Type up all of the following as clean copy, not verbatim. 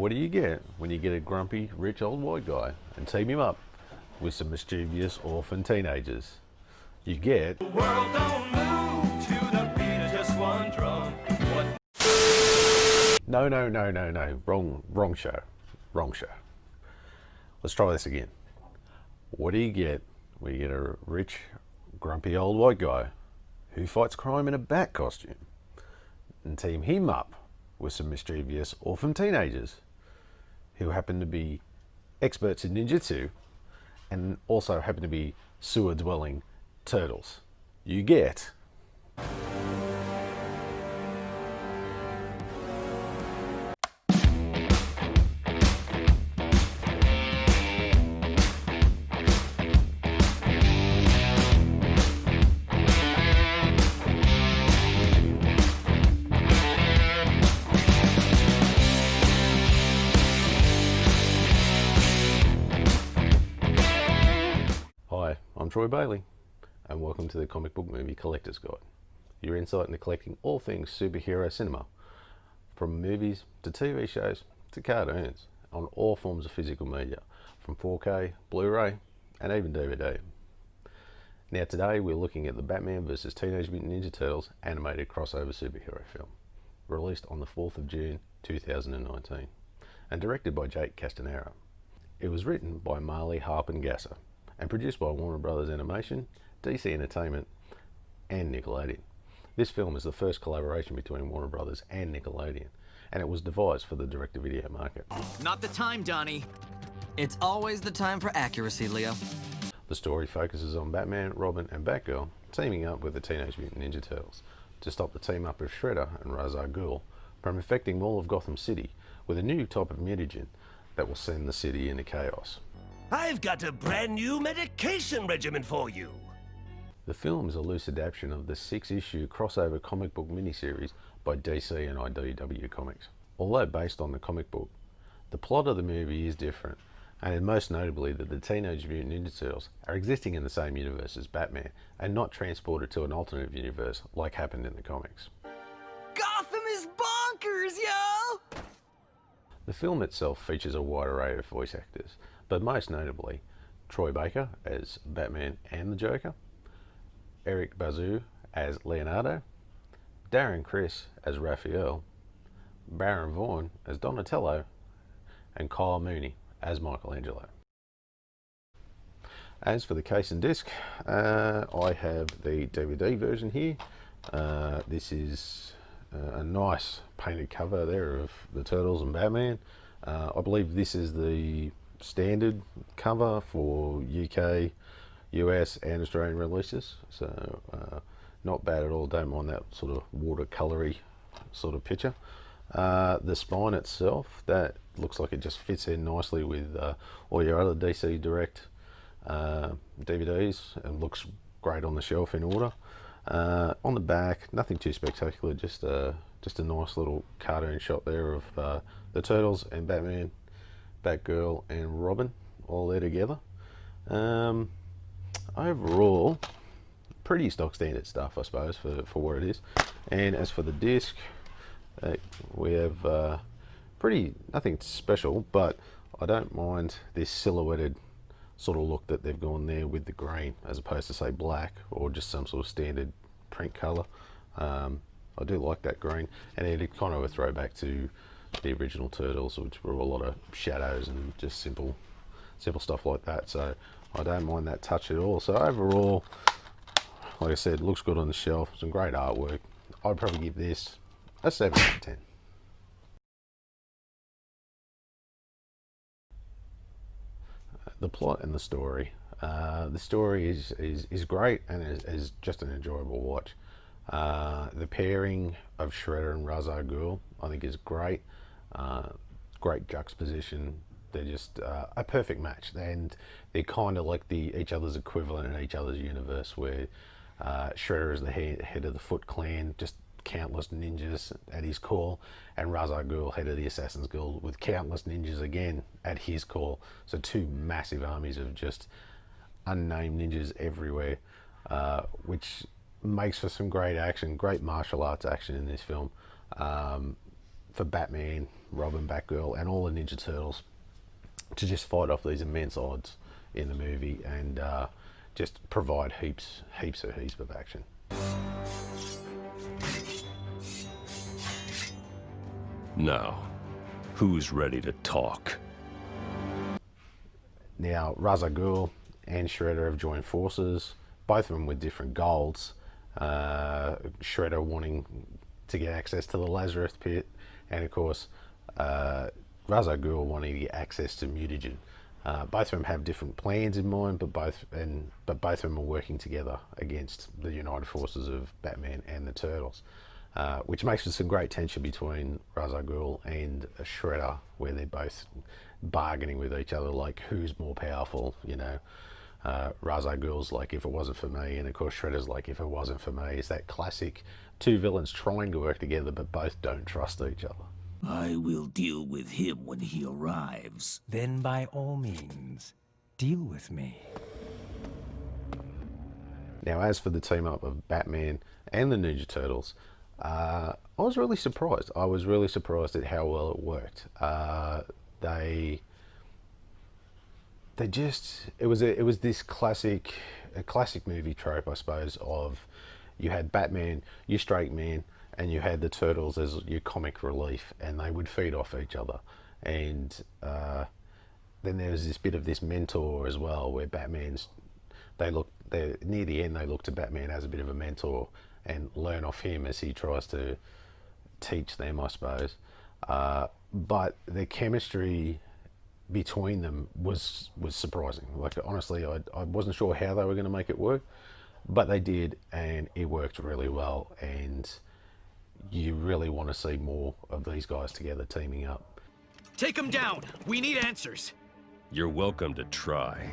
What do you get when you get a grumpy, rich old white guy and team him up with some mischievous orphan teenagers? You get... The world don't move to the beat of just one drum. What? No. Wrong show. Let's try this again. What do you get when you get a rich, grumpy old white guy who fights crime in a bat costume and team him up with some mischievous orphan teenagers who happen to be experts in ninjutsu and also happen to be sewer-dwelling turtles? You get... Hi, I'm Troy Bailey, and welcome to the Comic Book Movie Collector's Guide, your insight into collecting all things superhero cinema, from movies to TV shows to cartoons, on all forms of physical media, from 4K, Blu-ray, and even DVD. Now today we're looking at the Batman vs Teenage Mutant Ninja Turtles animated crossover superhero film, released on the 4th of June 2019, and directed by Jake Castorena. It was written by Marly Halpern-Graser and produced by Warner Brothers Animation, DC Entertainment, and Nickelodeon. This film is the first collaboration between Warner Brothers and Nickelodeon, and it was devised for the direct-to-video market. Not the time, Donnie. It's always the time for accuracy, Leo. The story focuses on Batman, Robin, and Batgirl teaming up with the Teenage Mutant Ninja Turtles to stop the team-up of Shredder and Ghul from infecting all of Gotham City with a new type of mutagen that will send the city into chaos. I've got a brand new medication regimen for you. The film is a loose adaptation of the 6-issue crossover comic book miniseries by DC and IDW Comics. Although based on the comic book, the plot of the movie is different, and most notably that the Teenage Mutant Ninja Turtles are existing in the same universe as Batman and not transported to an alternate universe like happened in the comics. Gotham is bonkers, yo! The film itself features a wide array of voice actors, but most notably Troy Baker as Batman and the Joker, Eric Bazou as Leonardo, Darren Criss as Raphael, Baron Vaughn as Donatello, and Kyle Mooney as Michelangelo. As for the case and disc, I have the DVD version here. This is a nice painted cover there of the Turtles and Batman. I believe this is the standard cover for UK, US and Australian releases, so not bad at all. Don't mind that sort of watercolory sort of picture. The spine itself, that looks like it just fits in nicely with all your other DC Direct DVDs and looks great on the shelf in order. On the back, nothing too spectacular, just a nice little cartoon shot there of the Turtles and Batman, Batgirl and Robin all there together. Overall, pretty stock standard stuff, I suppose, for what it is. And as for the disc, we have nothing special, but I don't mind this silhouetted sort of look that they've gone there with the green as opposed to say black or just some sort of standard print color. I do like that green, and it's kind of a throwback to the original Turtles, which were a lot of shadows and just simple stuff like that, so I don't mind that touch at all. So overall, like I said, looks good on the shelf, some great artwork. I'd probably give this a 7 out of 10. The plot and the story. The story is great and is just an enjoyable watch. The pairing of Shredder and Ra's al Ghul, I think, is great. Great juxtaposition. They're just a perfect match, and they're kind of like each other's equivalent in each other's universe, where Shredder is the head of the Foot Clan, just countless ninjas at his call, and Ra's al Ghul, head of the Assassin's Guild, with countless ninjas again at his call. So two massive armies of just unnamed ninjas everywhere, which makes for some great action, great martial arts action in this film. For Batman, Robin, Batgirl, and all the Ninja Turtles to just fight off these immense odds in the movie and just provide heaps of action. Now, who's ready to talk? Now, Ghul and Shredder have joined forces, both of them with different goals. Shredder wanting to get access to the Lazarus pit, and of course, Ghul wanting to get access to mutagen. Both of them have different plans in mind, but both of them are working together against the united forces of Batman and the Turtles, which makes for some great tension between Ghul and Shredder, where they're both bargaining with each other, like who's more powerful, you know. Ghul's like, if it wasn't for me, and of course Shredder's like, if it wasn't for me. It's that classic two villains trying to work together but both don't trust each other. I will deal with him when he arrives. Then by all means, deal with me. Now, as for the team up of Batman and the Ninja Turtles, I was really surprised. I was really surprised at how well it worked. It was this classic movie trope, I suppose, of you had Batman, your straight man, and you had the Turtles as your comic relief, and they would feed off each other. And then there was this bit of this mentor as well, where near the end they look to Batman as a bit of a mentor and learn off him as he tries to teach them, I suppose. But the chemistry between them was surprising. Like, honestly, I wasn't sure how they were going to make it work, but they did, and it worked really well. And you really want to see more of these guys together teaming up. Take them down. We need answers. You're welcome to try.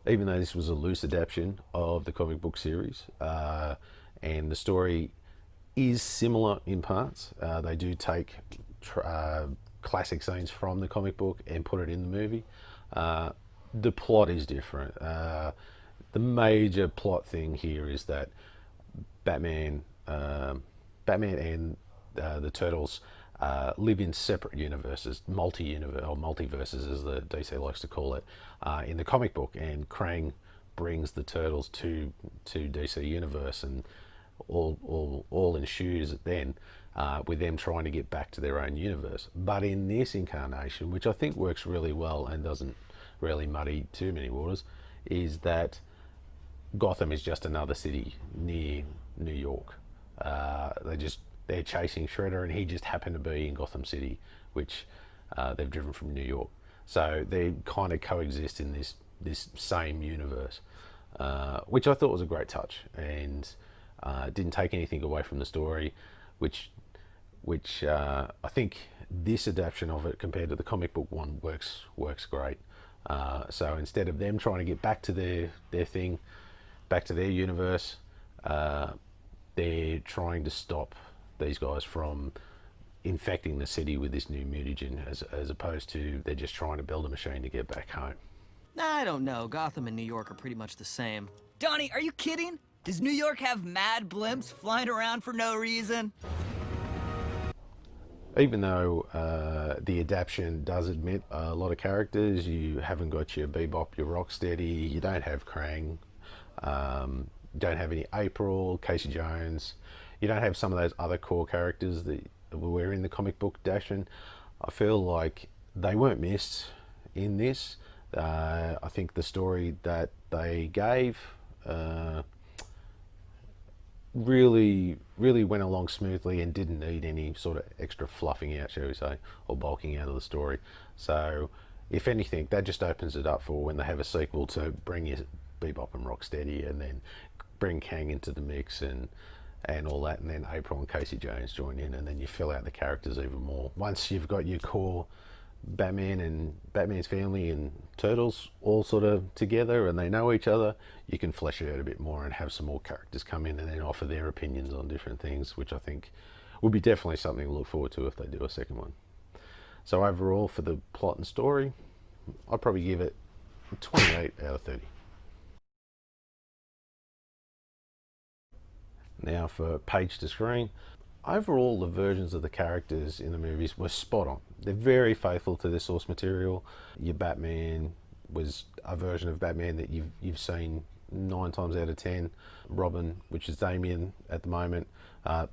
Even though this was a loose adaptation of the comic book series, and the story is similar in parts, they do take classic scenes from the comic book and put it in the movie. The plot is different. The major plot thing here is that Batman and the Turtles live in separate universes, multiverses as the DC likes to call it, in the comic book, and Krang brings the Turtles to DC Universe, and all ensues then with them trying to get back to their own universe. But in this incarnation, which I think works really well and doesn't really muddy too many waters, is that Gotham is just another city near New York. They're chasing Shredder, and he just happened to be in Gotham City, which they've driven from New York. So they kind of coexist in this same universe, which I thought was a great touch, and didn't take anything away from the story, which I think this adaptation of it compared to the comic book one works great. So instead of them trying to get back to their thing, back to their universe, they're trying to stop these guys from infecting the city with this new mutagen, as opposed to they're just trying to build a machine to get back home. I don't know. Gotham and New York are pretty much the same. Donnie, are you kidding? Does New York have mad blimps flying around for no reason? Even though the adaptation does admit a lot of characters, you haven't got your Bebop, your Rocksteady, you don't have Krang, don't have any April, Casey Jones, you don't have some of those other core characters that were in the comic book adaptation. I feel like they weren't missed in this. I think the story that they gave really went along smoothly and didn't need any sort of extra fluffing out, shall we say, or bulking out of the story. So if anything, that just opens it up for when they have a sequel to bring your Bebop and Rocksteady, and then bring Kang into the mix and all that, and then April and Casey Jones join in, and then you fill out the characters even more. Once you've got your core Batman and Batman's family and Turtles all sort of together and they know each other, you can flesh it out a bit more and have some more characters come in and then offer their opinions on different things, which I think would be definitely something to look forward to if they do a second one. So overall, for the plot and story, I'd probably give it 28 out of 30. Now for page to screen, overall, the versions of the characters in the movies were spot on. They're very faithful to their source material. Your Batman was a version of Batman that you've seen 9 times out of 10. Robin, which is Damian at the moment,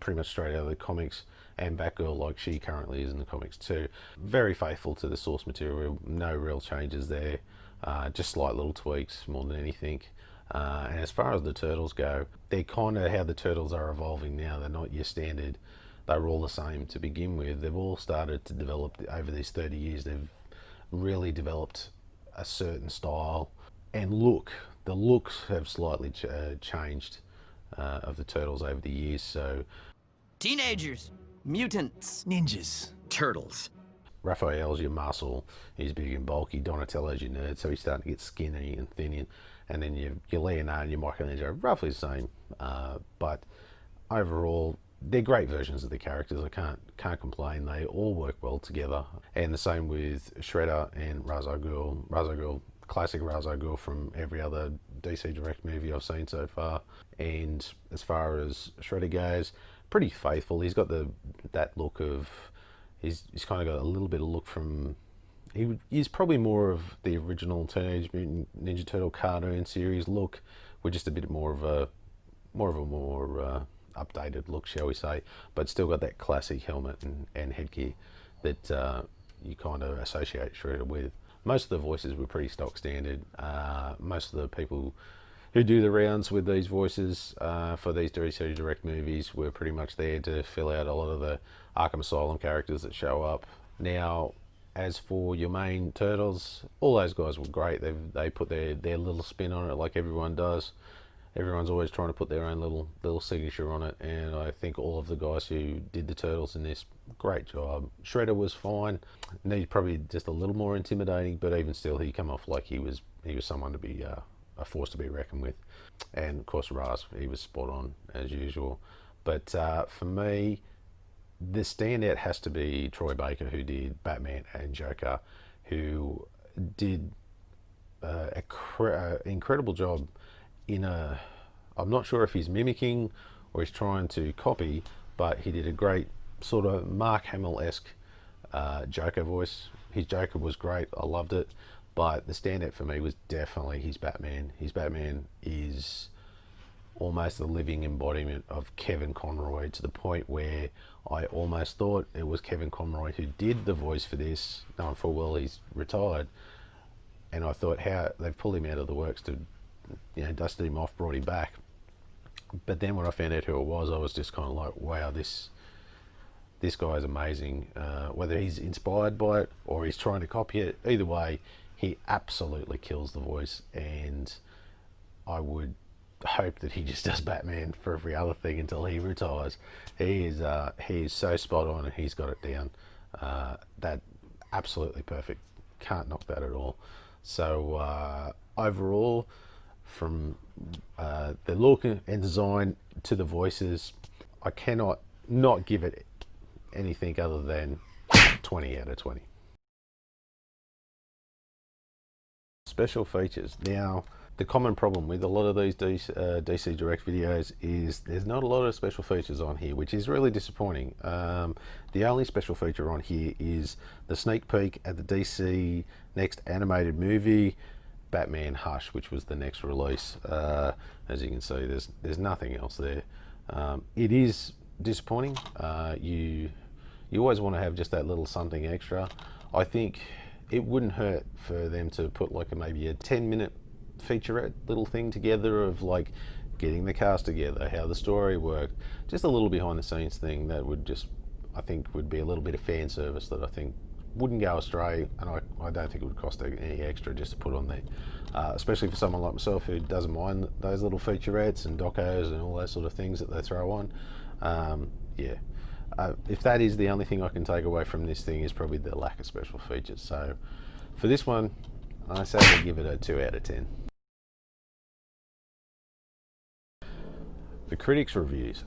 pretty much straight out of the comics, and Batgirl, like she currently is in the comics too. Very faithful to the source material. No real changes there. Just slight little tweaks more than anything. And as far as the Turtles go, they're kind of how the Turtles are evolving now. They're not your standard. They were all the same to begin with. They've all started to develop over these 30 years. They've really developed a certain style and look. The looks have slightly changed of the Turtles over the years. So Teenagers. Mutants. Ninjas. Turtles. Raphael's your muscle, he's big and bulky. Donatello's your nerd, so he's starting to get skinny and thin. And then your Leonardo and your Michelangelo are roughly the same. But overall, they're great versions of the characters. I can't complain. They all work well together. And the same with Shredder and Ra's al Ghul. Ra's al Ghul, classic Ra's al Ghul from every other DC Direct movie I've seen so far. And as far as Shredder goes, pretty faithful. He's got that look of, he's kind of got a little bit of look from, he's probably more of the original Teenage Mutant Ninja Turtle cartoon series look, with just a bit more of a updated look, shall we say, but still got that classic helmet and headgear that you kind of associate Shredder with. Most of the voices were pretty stock standard. Most of the people who do the rounds with these voices for these DC Direct movies were pretty much there to fill out a lot of the Arkham Asylum characters that show up. Now, as for your main Turtles, all those guys were great. They put their little spin on it, like everyone does. Everyone's always trying to put their own little signature on it, and I think all of the guys who did the Turtles in this, great job. Shredder was fine. He's probably just a little more intimidating, but even still, he come off like he was someone to be a force to be reckoned with. And of course, Raz, he was spot on as usual. But for me, the standout has to be Troy Baker, who did Batman and Joker, who did an incredible job in a, I'm not sure if he's mimicking or he's trying to copy, but he did a great sort of Mark Hamill-esque Joker voice. His Joker was great, I loved it, but the standout for me was definitely his Batman. His Batman is almost the living embodiment of Kevin Conroy, to the point where I almost thought it was Kevin Conroy who did the voice for this, knowing full well he's retired. And I thought, how they've pulled him out of the works to, dusted him off, brought him back. But then when I found out who it was, I was just kind of like, wow, this guy is amazing. Whether he's inspired by it or he's trying to copy it, either way, he absolutely kills the voice. And I would hope that he just does Batman for every other thing until he retires. He is so spot on, and he's got it down. That absolutely perfect. Can't knock that at all. So overall, from the look and design to the voices, I cannot not give it anything other than 20 out of 20. Special features. Now, the common problem with a lot of these DC Direct videos is there's not a lot of special features on here, which is really disappointing. The only special feature on here is the sneak peek at the DC next animated movie, Batman Hush, which was the next release. As you can see, there's nothing else there. It is disappointing. You always want to have just that little something extra. I think it wouldn't hurt for them to put like maybe a 10-minute featurette little thing together of like getting the cast together, how the story worked, just a little behind the scenes thing that would just, I think, would be a little bit of fan service that I think wouldn't go astray, and I don't think it would cost any extra just to put on there, especially for someone like myself who doesn't mind those little featurettes and docos and all those sort of things that they throw on. If that is the only thing I can take away from this thing, is probably the lack of special features. So for this one, I say I give it a 2 out of 10. The critics' reviews.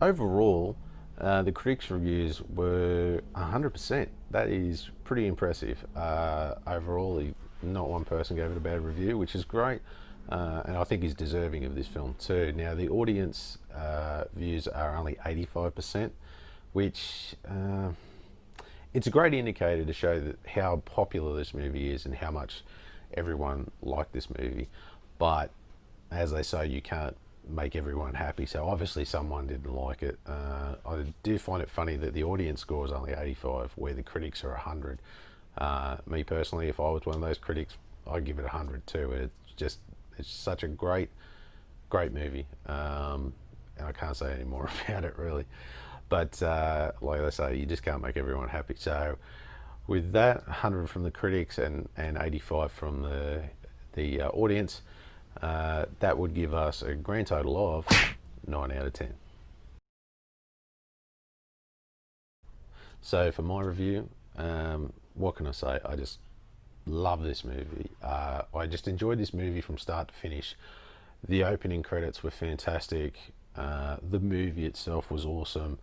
Overall, the critics' reviews were 100%. That is pretty impressive. Overall, not one person gave it a bad review, which is great. and I think he's deserving of this film too. Now the audience views are only 85%, which it's a great indicator to show that how popular this movie is and how much everyone liked this movie. But as they say, you can't make everyone happy, so obviously someone didn't like it. I do find it funny that the audience score is only 85 where the critics are 100. Me personally, if I was one of those critics, I'd give it 100 too. It's such a great movie, and I can't say any more about it really. But like I say, you just can't make everyone happy. So with that, 100 from the critics and 85 from the audience, that would give us a grand total of 9 out of 10. So for my review, what can I say? I just love this movie. I just enjoyed this movie from start to finish. The opening credits were fantastic. The movie itself was awesome.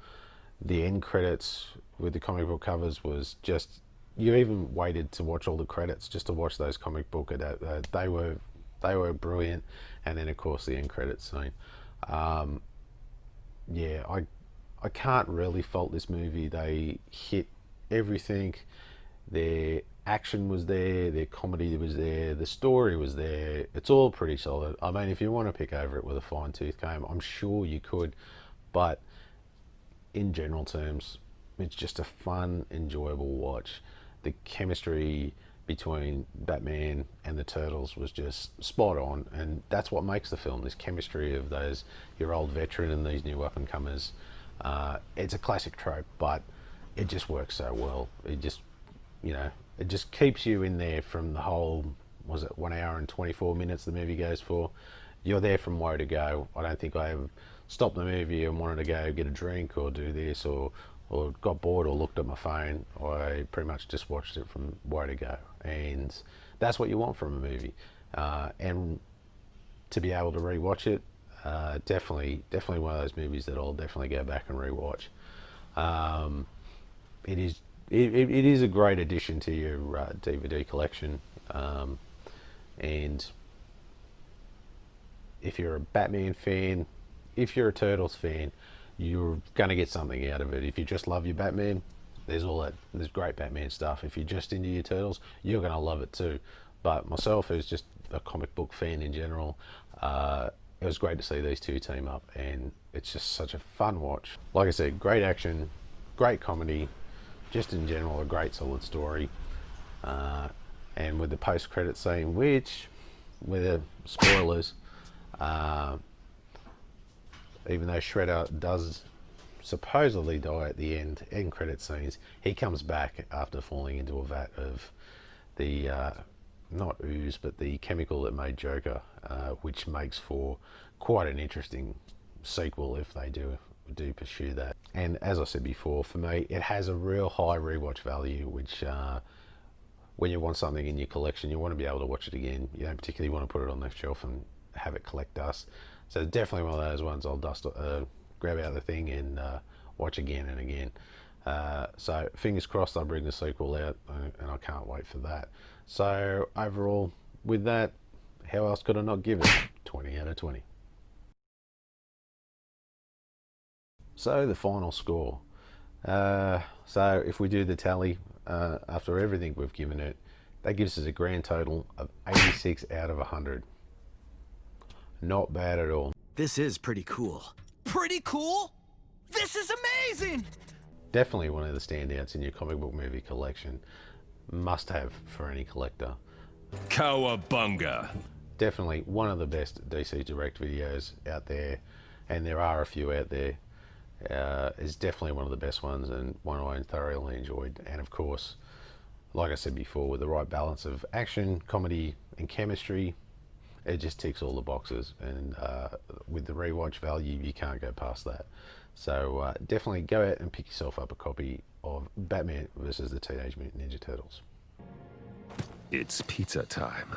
The end credits with the comic book covers was just, you even waited to watch all the credits just to watch those comic book they were brilliant. And then of course the end credits scene. Yeah, I can't really fault this movie. They hit everything. Their action was there, their comedy was there, the story was there. It's all pretty solid. I mean, if you want to pick over it with a fine tooth comb, I'm sure you could, but in general terms, it's just a fun, enjoyable watch. The chemistry between Batman and the Turtles was just spot on, and that's what makes the film, this chemistry of your old veteran and these new up and comers. It's a classic trope, but it just works so well. It just, it just keeps you in there from the whole, was it 1 hour and 24 minutes the movie goes for? You're there from where to go. I don't think I ever stopped the movie and wanted to go get a drink or do this or got bored or looked at my phone. I pretty much just watched it from where to go, and that's what you want from a movie. And to be able to rewatch it, definitely one of those movies that I'll definitely go back and rewatch. It is a great addition to your DVD collection, and if you're a Batman fan, if you're a Turtles fan, you're gonna get something out of it. If you just love your Batman, there's great Batman stuff. If you're just into your Turtles, you're gonna love it too. But myself, who's just a comic book fan in general, it was great to see these two team up, and it's just such a fun watch. Like I said, great action, great comedy, just in general a great solid story. And with the post-credit scene, which, with the spoilers, even though Shredder does supposedly die at the end credit scenes, he comes back after falling into a vat of the not ooze, but the chemical that made Joker, which makes for quite an interesting sequel if they do pursue that. And as I said before, for me, it has a real high rewatch value, which when you want something in your collection, you want to be able to watch it again. You don't particularly want to put it on the shelf and have it collect dust. So definitely one of those ones I'll grab out the thing and watch again and again. So fingers crossed I'll bring the sequel out, and I can't wait for that. So overall, with that, how else could I not give it 20 out of 20? So the final score. So if we do the tally, after everything we've given it, that gives us a grand total of 86 out of 100. Not bad at all. This is pretty cool. Pretty cool? This is amazing! Definitely one of the standouts in your comic book movie collection. Must have for any collector. Cowabunga! Definitely one of the best DC Direct videos out there, and there are a few out there. Is definitely one of the best ones, and one I thoroughly enjoyed. And of course, like I said before, with the right balance of action, comedy and chemistry, it just ticks all the boxes, and with the rewatch value, you can't go past that. So definitely go out and pick yourself up a copy of Batman versus the Teenage Mutant Ninja Turtles. It's pizza time.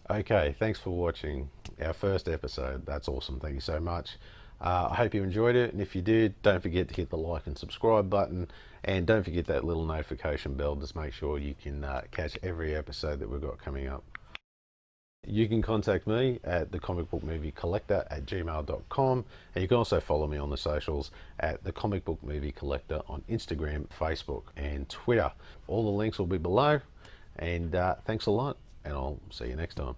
Okay, thanks for watching our first episode. That's awesome. Thank you so much. I hope you enjoyed it, and if you did, don't forget to hit the like and subscribe button, and don't forget that little notification bell. Just make sure you can catch every episode that we've got coming up. You can contact me at thecomicbookmoviecollector@gmail.com, and you can also follow me on the socials at the Comic Book Movie Collector on Instagram, Facebook, and Twitter. All the links will be below, and thanks a lot, and I'll see you next time.